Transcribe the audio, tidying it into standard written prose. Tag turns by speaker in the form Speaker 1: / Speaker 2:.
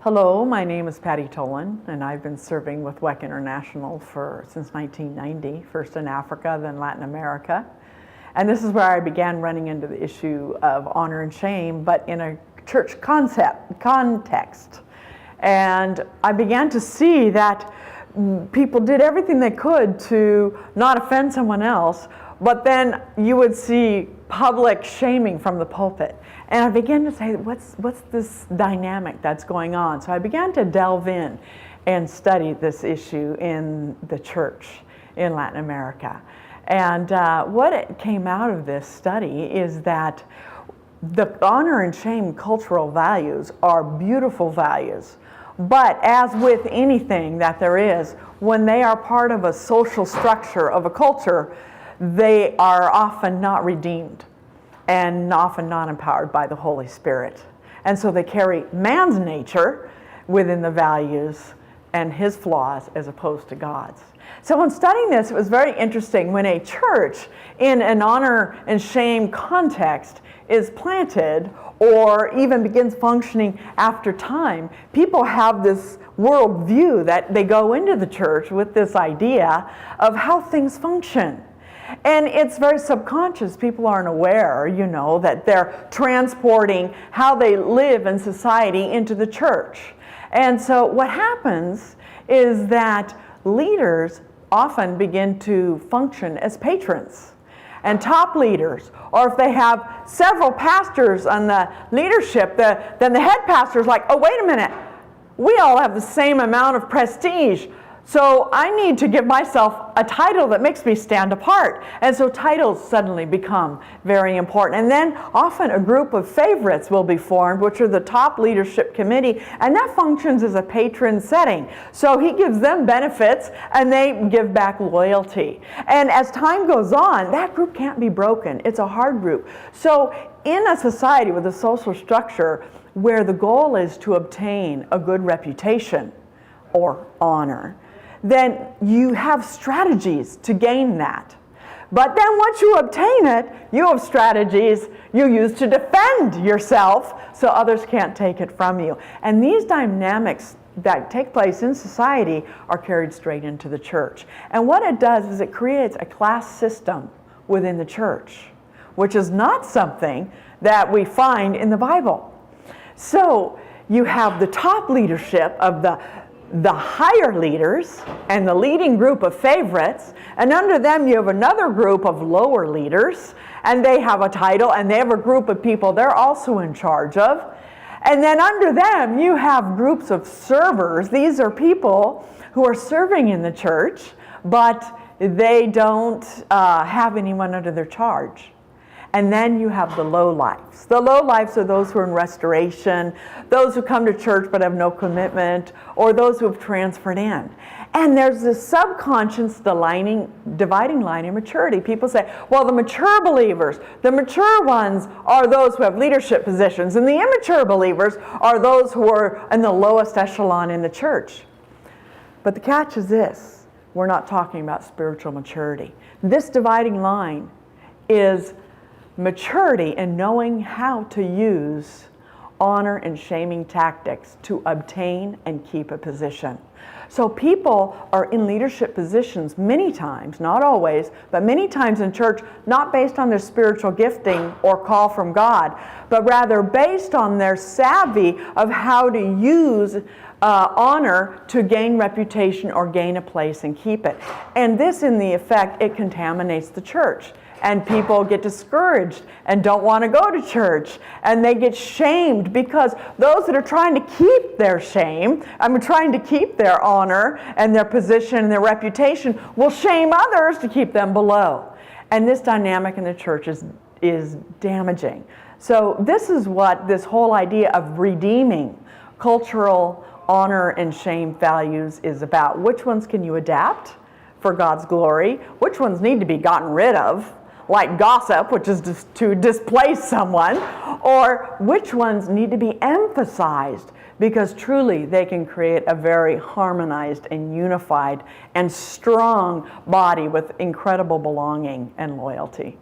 Speaker 1: Hello, my name is Patty Toland, and I've been serving with WEC International since 1990, first in Africa, then Latin America. And this is where I began running into the issue of honor and shame, but in a church context. And I began to see that people did everything they could to not offend someone else, but then you would see public shaming from the pulpit. And I began to say, what's this dynamic that's going on? So I began to delve in and study this issue in the church in Latin America. And what it came out of this study is that the honor and shame cultural values are beautiful values. But as with anything that there is, when they are part of a social structure of a culture, they are often not redeemed and often not empowered by the Holy Spirit. And so they carry man's nature within the values and his flaws as opposed to God's. So in studying this, it was very interesting when a church in an honor and shame context is planted or even begins functioning after time, people have this worldview that they go into the church with this idea of how things function. And it's very subconscious. People aren't aware, that they're transporting how they live in society into the church. And so what happens is that leaders often begin to function as patrons and top leaders. Or if they have several pastors on the leadership, then the head pastor is like, oh, wait a minute, we all have the same amount of prestige. So I need to give myself a title that makes me stand apart. And so titles suddenly become very important. And then often a group of favorites will be formed, which are the top leadership committee, and that functions as a patron setting. So he gives them benefits and they give back loyalty. And as time goes on, that group can't be broken. It's a hard group. So in a society with a social structure where the goal is to obtain a good reputation or honor, then you have strategies to gain that. But then once you obtain it, you have strategies you use to defend yourself so others can't take it from you. And these dynamics that take place in society are carried straight into the church. And what it does is it creates a class system within the church, which is not something that we find in the Bible. So you have the top leadership of the higher leaders and the leading group of favorites, and under them you have another group of lower leaders, and they have a title and they have a group of people they're also in charge of. And then under them you have groups of servers. These are people who are serving in the church, but they don't have anyone under their charge. And then you have the lowlifes. The lowlifes are those who are in restoration, those who come to church but have no commitment, or those who have transferred in. And there's this subconscious dividing line in maturity. People say, well, the mature believers, the mature ones are those who have leadership positions, and the immature believers are those who are in the lowest echelon in the church. But the catch is this: we're not talking about spiritual maturity. This dividing line is maturity in knowing how to use honor and shaming tactics to obtain and keep a position. So people are in leadership positions many times, not always, but many times in church, not based on their spiritual gifting or call from God, but rather based on their savvy of how to use honor to gain reputation or gain a place and keep it. And this, in the effect, it contaminates the church. And people get discouraged and don't want to go to church. And they get shamed because those that are trying to keep their trying to keep their honor and their position and their reputation, will shame others to keep them below. And this dynamic in the church is damaging. So this is what this whole idea of redeeming cultural honor and shame values is about. Which ones can you adapt for God's glory? Which ones need to be gotten rid of, like gossip, which is just to displace someone? Or which ones need to be emphasized because truly they can create a very harmonized and unified and strong body with incredible belonging and loyalty?